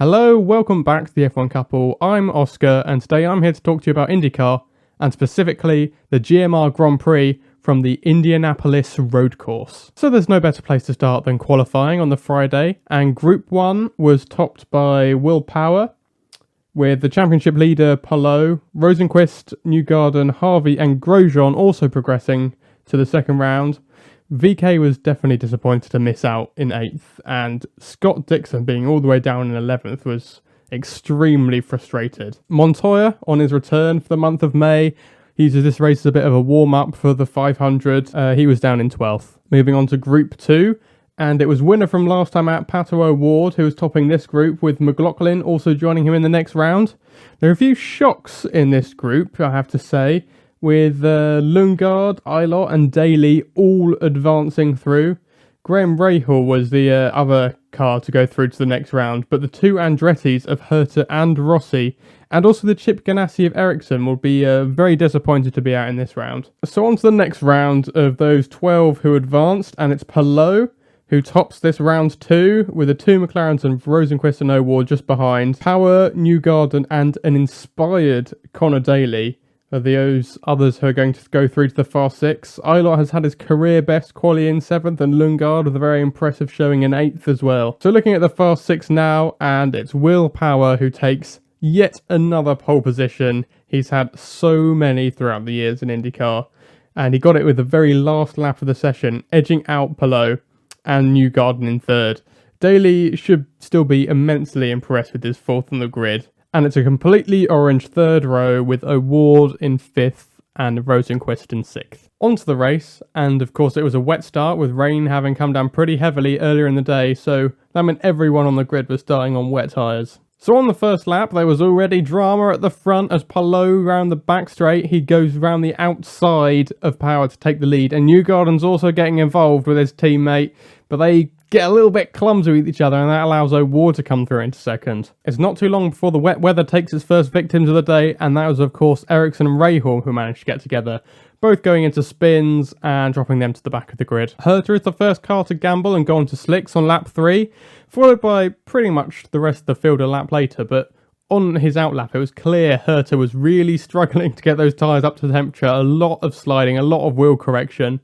Hello, welcome back to the F1 Couple. I'm Oscar, and today I'm here to talk to you about IndyCar, and specifically the GMR Grand Prix from the Indianapolis road course. So there's no better place to start than qualifying on the Friday, and Group 1 was topped by Will Power, with the championship leader Palou, Rosenqvist, Newgarden, Harvey and Grosjean also progressing to the second round. VK was definitely disappointed to miss out in 8th, and Scott Dixon being all the way down in 11th was extremely frustrated. Montoya, on his return for the month of May, he uses this race as a bit of a warm-up for the 500. He was down in 12th. Moving on to Group 2, and it was winner from last time out, Pato O'Ward, who was topping this group, with McLaughlin also joining him in the next round. There are a few shocks in this group, I have to say, with Lundgaard, Eilert and Daly all advancing through. Graham Rahal was the other car to go through to the next round, but the two Andrettis of Herta and Rossi, and also the Chip Ganassi of Ericsson, will be very disappointed to be out in this round. So on to the next round of those 12 who advanced, and it's Palou who tops this round 2 with the two McLarens and Rosenqvist and O'Ward just behind. Power, Newgarden and an inspired Connor Daly are those others who are going to go through to the Fast 6. Eilert has had his career best quali in 7th, and Lundgaard with a very impressive showing in 8th as well. So looking at the Fast 6 now, and it's Will Power who takes yet another pole position. He's had so many throughout the years in IndyCar, and he got it with the very last lap of the session, edging out Palou and Newgarden in 3rd. Daly should still be immensely impressed with his 4th on the grid. And it's a completely orange 3rd row with O'Ward in 5th and Rosenqvist in 6th. Onto the race, and of course it was a wet start with rain having come down pretty heavily earlier in the day, so that meant everyone on the grid was starting on wet tyres. So on the first lap there was already drama at the front as Palou round the back straight. He goes round the outside of Power to take the lead, and Newgarden's also getting involved with his teammate, but they get a little bit clumsy with each other, and that allows O'Ward to come through into second. It's not too long before the wet weather takes its first victims of the day, and that was of course Ericsson and Rahal who managed to get together, both going into spins and dropping them to the back of the grid. Herta is the first car to gamble and go on to slicks on lap 3, followed by pretty much the rest of the field a lap later, but on his outlap it was clear Herta was really struggling to get those tyres up to temperature, a lot of sliding, a lot of wheel correction.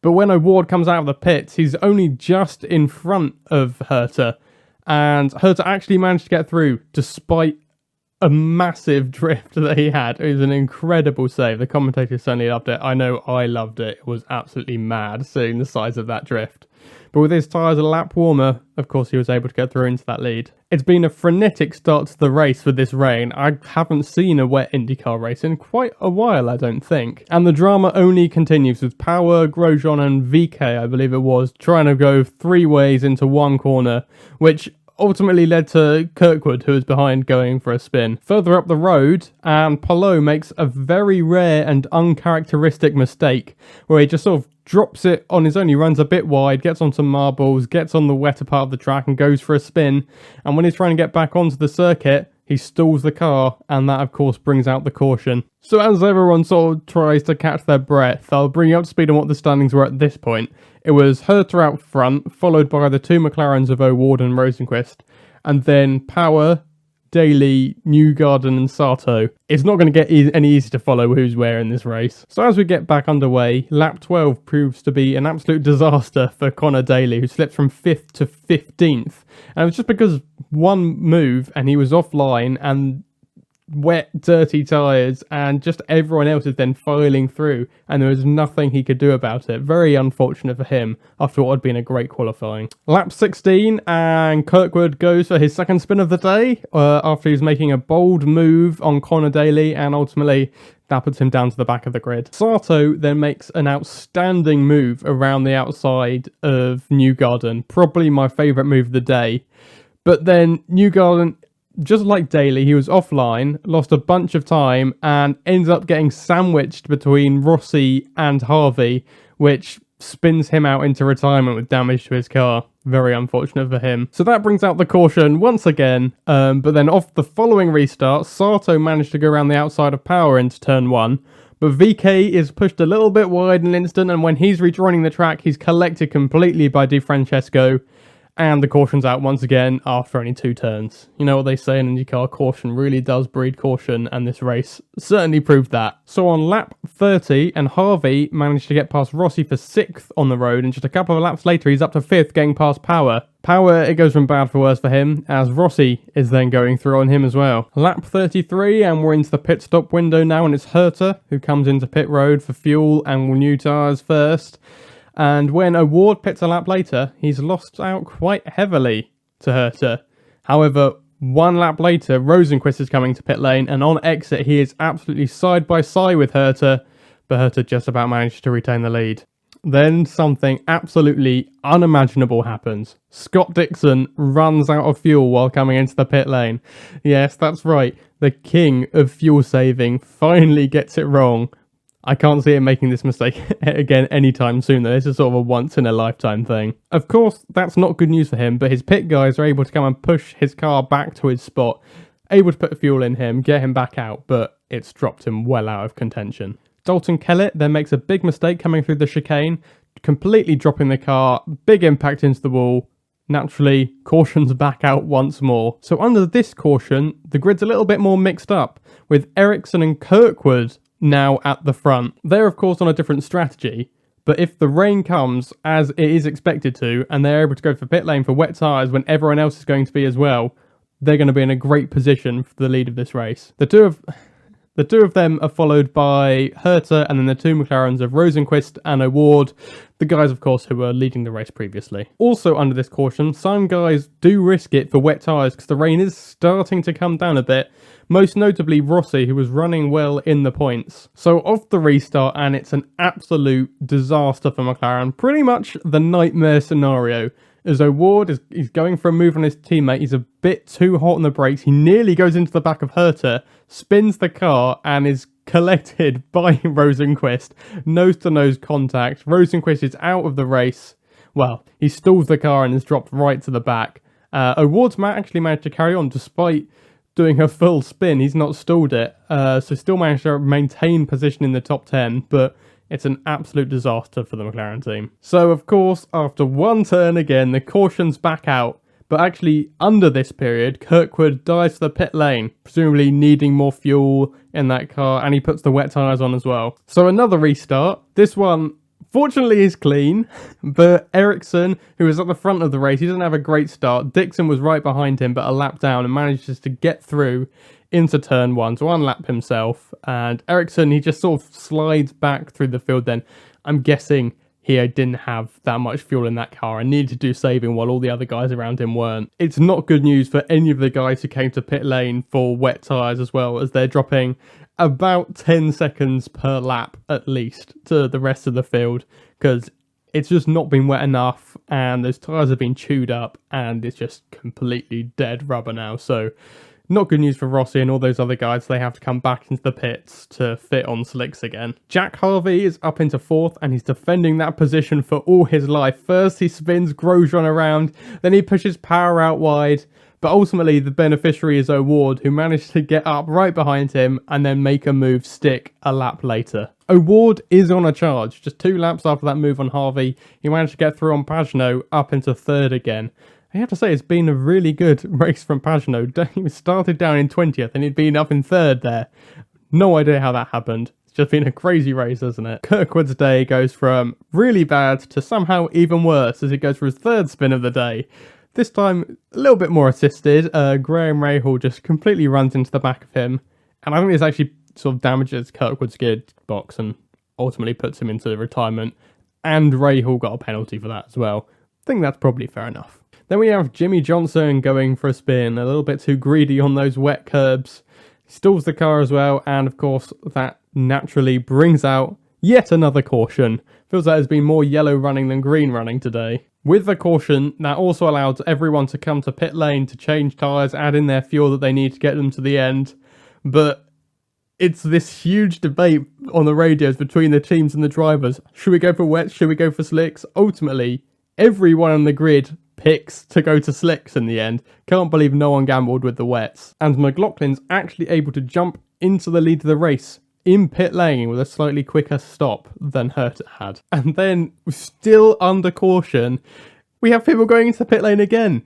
But when O'Ward comes out of the pits, he's only just in front of Herta, and Herta actually managed to get through despite a massive drift that he had. It was an incredible save. The commentators certainly loved it. I know I loved it. It was absolutely mad seeing the size of that drift. But with his tyres a lap warmer, of course he was able to get through into that lead. It's been a frenetic start to the race with this rain. I haven't seen a wet IndyCar race in quite a while, I don't think. And the drama only continues with Power, Grosjean and VK, I believe it was, trying to go 3 ways into one corner, which ultimately led to Kirkwood, who was behind, going for a spin. Further up the road, and Palou makes a very rare and uncharacteristic mistake, where he just sort of drops it on his own. He runs a bit wide, gets onto marbles, gets on the wetter part of the track and goes for a spin. And when he's trying to get back onto the circuit, he stalls the car, and that of course brings out the caution. So as everyone sort of tries to catch their breath, I'll bring you up to speed on what the standings were at this point. It was Herta out front, followed by the two McLarens of O'Ward and Rosenqvist, and then Power, Daly, Newgarden and Sato. It's not going to get any easier to follow who's where in this race. So as we get back underway, lap 12 proves to be an absolute disaster for Connor Daly, who slipped from 5th to 15th. And it was just because one move and he was offline, and wet, dirty tyres, and just everyone else is then filing through, and there was nothing he could do about it. Very unfortunate for him after what had been a great qualifying. Lap 16, and Kirkwood goes for his second spin of the day after he's making a bold move on Connor Daly, and ultimately that puts him down to the back of the grid. Sato then makes an outstanding move around the outside of Newgarden, probably my favourite move of the day. But then Newgarden, just like Daly, he was offline, lost a bunch of time, and ends up getting sandwiched between Rossi and Harvey, which spins him out into retirement with damage to his car. Very unfortunate for him. So that brings out the caution once again, but then off the following restart, Sato managed to go around the outside of Power into turn 1, but VK is pushed a little bit wide in an instant, and when he's rejoining the track, he's collected completely by Di Francesco, And the caution's out once again after only 2 turns. You know what they say in IndyCar, caution really does breed caution, and this race certainly proved that. So on lap 30, and Harvey managed to get past Rossi for 6th on the road, and just a couple of laps later he's up to 5th, getting past Power. Power, it goes from bad for worse for him, as Rossi is then going through on him as well. Lap 33, and we're into the pit stop window now, and it's Herta who comes into pit road for fuel and will new tyres first. And when Award pits a lap later, he's lost out quite heavily to Herta. However, 1 lap later, Rosenqvist is coming to pit lane, and on exit he is absolutely side by side with Herta, but Herta just about managed to retain the lead. Then something absolutely unimaginable happens. Scott Dixon runs out of fuel while coming into the pit lane. Yes, that's right, the king of fuel saving finally gets it wrong. I can't see him making this mistake again anytime soon, though. This is sort of a once-in-a-lifetime thing. Of course, that's not good news for him, but his pit guys are able to come and push his car back to his spot, able to put fuel in him, get him back out, but it's dropped him well out of contention. Dalton Kellett then makes a big mistake coming through the chicane, completely dropping the car, big impact into the wall. Naturally, caution's back out once more. So under this caution, the grid's a little bit more mixed up, with Ericsson and Kirkwood now at the front. They're of course on a different strategy, but if the rain comes as it is expected to, and they're able to go for pit lane for wet tyres when everyone else is going to be as well, they're going to be in a great position for the lead of this race. The two of them are followed by Herta, and then the 2 McLarens of Rosenqvist and Award, the guys of course who were leading the race previously. Also under this caution, some guys do risk it for wet tyres because the rain is starting to come down a bit, most notably Rossi, who was running well in the points. So off the restart, and it's an absolute disaster for McLaren, pretty much the nightmare scenario. As Award he's going for a move on his teammate, he's a bit too hot on the brakes, he nearly goes into the back of Herta, spins the car and is collected by Rosenqvist. Nose-to-nose contact. Rosenqvist is out of the race. Well, he stalls the car and is dropped right to the back. Award's actually managed to carry on despite doing a full spin. He's not stalled it, so still managed to maintain position in the top 10, but it's an absolute disaster for the McLaren team. So, of course, after 1 turn again, the caution's back out. But actually, under this period, Kirkwood dives to the pit lane, presumably needing more fuel in that car, and he puts the wet tyres on as well. So another restart. This one, fortunately, is clean, but Ericsson, who was at the front of the race, he doesn't have a great start. Dixon was right behind him, but a lap down, and manages to get through into turn 1 to unlap himself. And Ericsson, he just sort of slides back through the field then. I'm guessing he didn't have that much fuel in that car and needed to do saving while all the other guys around him weren't. It's not good news for any of the guys who came to pit lane for wet tyres as well, as they're dropping about 10 seconds per lap at least to the rest of the field, because it's just not been wet enough and those tyres have been chewed up and it's just completely dead rubber now. So not good news for Rossi and all those other guys. They have to come back into the pits to fit on slicks again. Jack Harvey is up into 4th and he's defending that position for all his life. First he spins Grosjean around, then he pushes Power out wide, but ultimately the beneficiary is Award, who managed to get up right behind him and then make a move stick a lap later. Award is on a charge. Just 2 laps after that move on Harvey, he managed to get through on Pagenaud up into 3rd again. I have to say, it's been a really good race from Pagenaud. He started down in 20th and he'd been up in 3rd there. No idea how that happened. It's just been a crazy race, hasn't it? Kirkwood's day goes from really bad to somehow even worse as he goes for his 3rd spin of the day. This time, a little bit more assisted. Graham Rahal just completely runs into the back of him. And I think this actually sort of damages Kirkwood's gearbox and ultimately puts him into retirement. And Rahal got a penalty for that as well. I think that's probably fair enough. Then we have Jimmy Johnson going for a spin, a little bit too greedy on those wet curbs. He stalls the car as well, and of course that naturally brings out yet another caution. Feels like there's been more yellow running than green running today. With the caution, that also allowed everyone to come to pit lane to change tyres, add in their fuel that they need to get them to the end. But it's this huge debate on the radios between the teams and the drivers. Should we go for wets? Should we go for slicks? Ultimately, everyone on the grid picks to go to slicks in the end. Can't believe no one gambled with the wets. And McLaughlin's actually able to jump into the lead of the race in pit lane with a slightly quicker stop than Herta had. And then, still under caution, We have people going into the pit lane again.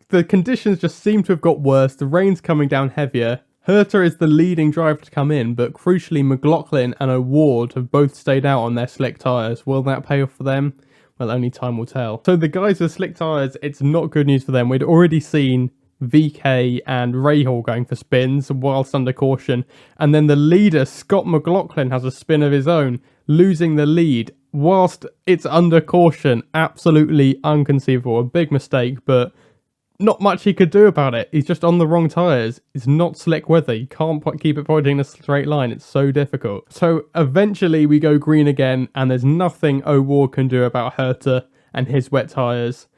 The conditions just seem to have got worse. The rain's coming down heavier. Herta is the leading driver to come in, but crucially McLaughlin and O'Ward have both stayed out on their slick tyres. Will that pay off for them? Well, only time will tell. So the guys with slick tyres, it's not good news for them. We'd already seen VK and Rahal going for spins whilst under caution. And then the leader, Scott McLaughlin, has a spin of his own, losing the lead whilst it's under caution. Absolutely unconceivable. A big mistake, but not much he could do about it. He's just on the wrong tyres. It's not slick weather. You can't keep it pointing in a straight line. It's so difficult. So eventually we go green again, and there's nothing O'Ward can do about Herta and his wet tyres.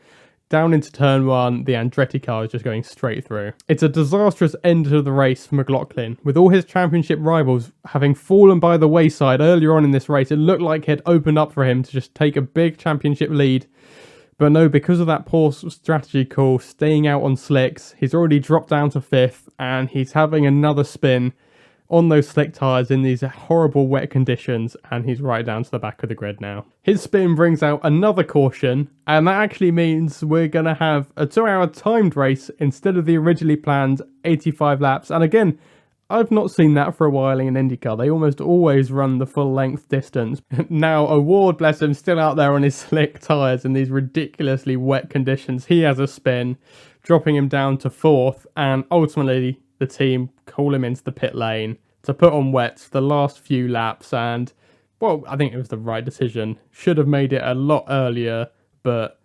Down into turn one, the Andretti car is just going straight through. It's a disastrous end to the race for McLaughlin. With all his championship rivals having fallen by the wayside earlier on in this race, it looked like it opened up for him to just take a big championship lead. But no, because of that poor strategy call, staying out on slicks, he's already dropped down to 5th, and he's having another spin on those slick tyres in these horrible wet conditions, and he's right down to the back of the grid now. His spin brings out another caution, and that actually means we're going to have a 2-hour timed race instead of the originally planned 85 laps. And again, I've not seen that for a while in IndyCar. They almost always run the full length distance. Now, O'Ward, bless him, still out there on his slick tyres in these ridiculously wet conditions. He has a spin, dropping him down to 4th, and ultimately the team call him into the pit lane to put on wets the last few laps. And, well, I think it was the right decision. Should have made it a lot earlier, but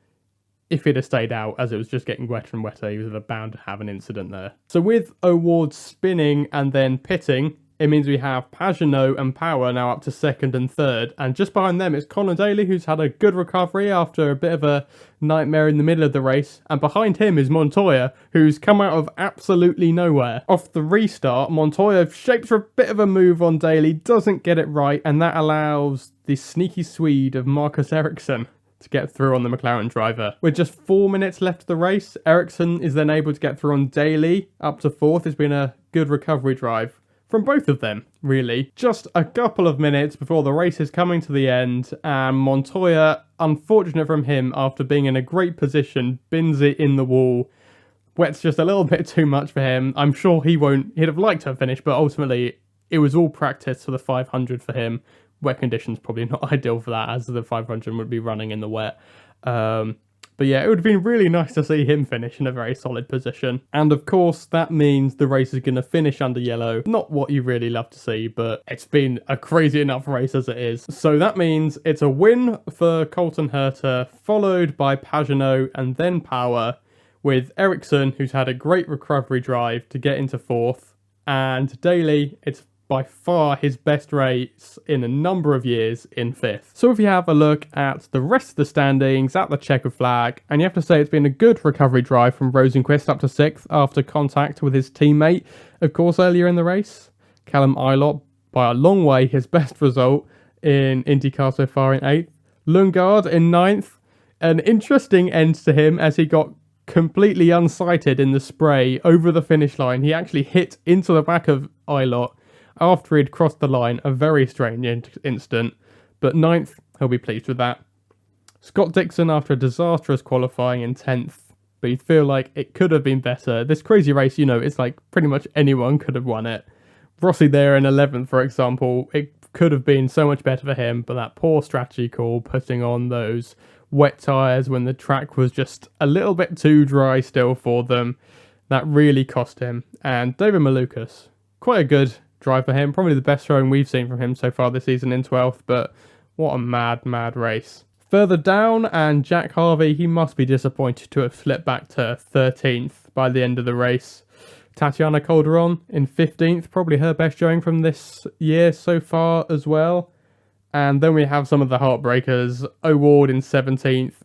if he'd have stayed out as it was just getting wetter and wetter, he was bound to have an incident there. So with O'Ward spinning and then pitting, it means we have Pagenaud and Power now up to 2nd and 3rd. And just behind them is Conor Daly, who's had a good recovery after a bit of a nightmare in the middle of the race. And behind him is Montoya, who's come out of absolutely nowhere. Off the restart, Montoya shapes for a bit of a move on Daly, doesn't get it right, and that allows the sneaky Swede of Marcus Ericsson to get through on the McLaren driver. With just 4 minutes left of the race, Ericsson is then able to get through on Daly up to 4th. It's been a good recovery drive from both of them, really. Just a couple of minutes before the race is coming to the end, and Montoya, unfortunate from him, after being in a great position, bins it in the wall. Wet's just a little bit too much for him. I'm sure he'd have liked to have finished, but ultimately it was all practice for the 500 for him. Wet conditions probably not ideal for that, as the 500 would be running in the wet. But yeah, it would have been really nice to see him finish in a very solid position. And of course, that means the race is going to finish under yellow. Not what you really love to see, but it's been a crazy enough race as it is. So that means it's a win for Colton Herta, followed by Pagenaud and then Power, with Ericsson, who's had a great recovery drive to get into 4th. And Daly, it's by far his best race in a number of years in 5th. So if you have a look at the rest of the standings at the checkered flag, and you have to say it's been a good recovery drive from Rosenqvist up to 6th after contact with his teammate, of course, earlier in the race. Callum Ilott, by a long way, his best result in IndyCar so far in 8th. Lundgaard in 9th. An interesting end to him as he got completely unsighted in the spray over the finish line. He actually hit into the back of Ilott after he'd crossed the line. A very strange incident, but 9th, he'll be pleased with that. Scott Dixon after a disastrous qualifying in 10th, but you feel like it could have been better. This crazy race, you know, it's like pretty much anyone could have won it. Rossi there in 11th, for example, it could have been so much better for him, but that poor strategy call, putting on those wet tyres when the track was just a little bit too dry still for them, that really cost him. And David Malukas, quite a good drive for him, probably the best showing we've seen from him so far this season in 12th, but what a mad race. Further down, and Jack Harvey, he must be disappointed to have slipped back to 13th by the end of the race. Tatiana Calderon in 15th, probably her best showing from this year so far as well. And then we have some of the heartbreakers. O'Ward in 17th,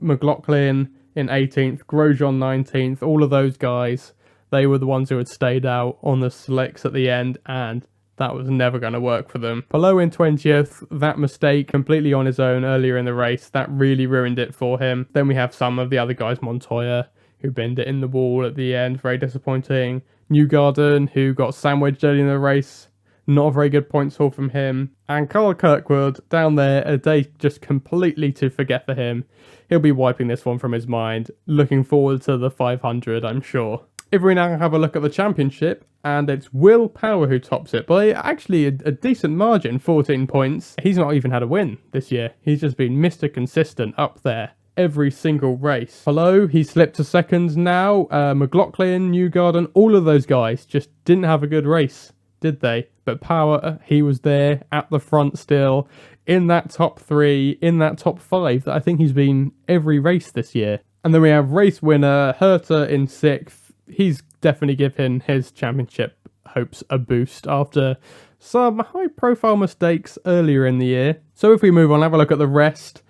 McLaughlin in 18th, Grosjean 19th, all of those guys. They were the ones who had stayed out on the slicks at the end, and that was never going to work for them. Below in 20th, that mistake completely on his own earlier in the race, that really ruined it for him. Then we have some of the other guys, Montoya, who binned it in the wall at the end, very disappointing. Newgarden, who got sandwiched early in the race, Not a very good points haul from him. And Carl Kirkwood down there, a day just completely to forget for him. He'll be wiping this one from his mind. Looking forward to the 500, I'm sure. If we now have a look at the championship, and it's Will Power who tops it by actually a decent margin, 14 points. He's not even had a win this year. He's just been Mr. Consistent up there every single race. Hello, he slipped to second now. McLaughlin, Newgarden, all of those guys just didn't have a good race, did they? But Power, he was there at the front still, in that top 3, in that top 5 that I think he's been every race this year. And then we have race winner Herta in 6th. He's definitely given his championship hopes a boost after some high-profile mistakes earlier in the year. So if we move on, have a look at the rest.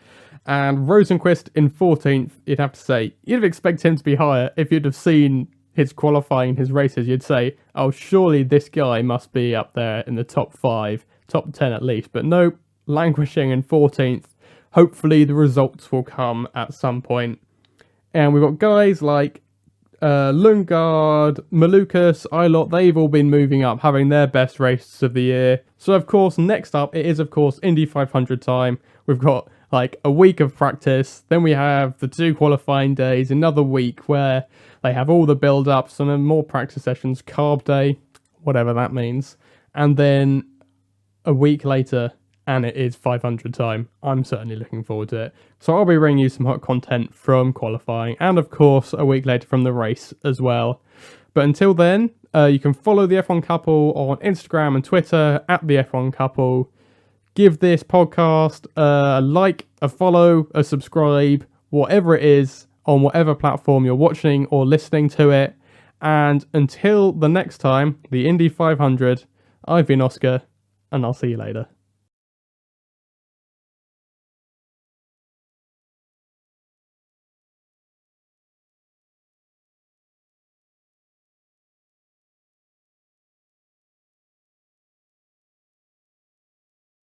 And Rosenquist in 14th, you'd have to say, you'd have expected him to be higher if you'd have seen his qualifying, his races. You'd say, oh, surely this guy must be up there in the top 5, top 10 at least. But no, languishing in 14th. Hopefully the results will come at some point. And we've got guys like Lundgaard, Malukas, Eilert, they've all been moving up, having their best races of the year. So of course, next up, it is of course Indy 500 time. We've got like a week of practice, then we have the 2 qualifying days, another week where they have all the build-ups and then more practice sessions, carb day, whatever that means. And then a week later, and it is 500 time. I'm certainly looking forward to it. So I'll be bringing you some hot content from qualifying and of course a week later from the race as well. But until then, you can follow the F1 Couple on Instagram and Twitter at the F1 Couple. Give this podcast a like, a follow, a subscribe, whatever it is on whatever platform you're watching or listening to it. And until the next time, the Indy 500, I've been Oscar and I'll see you later.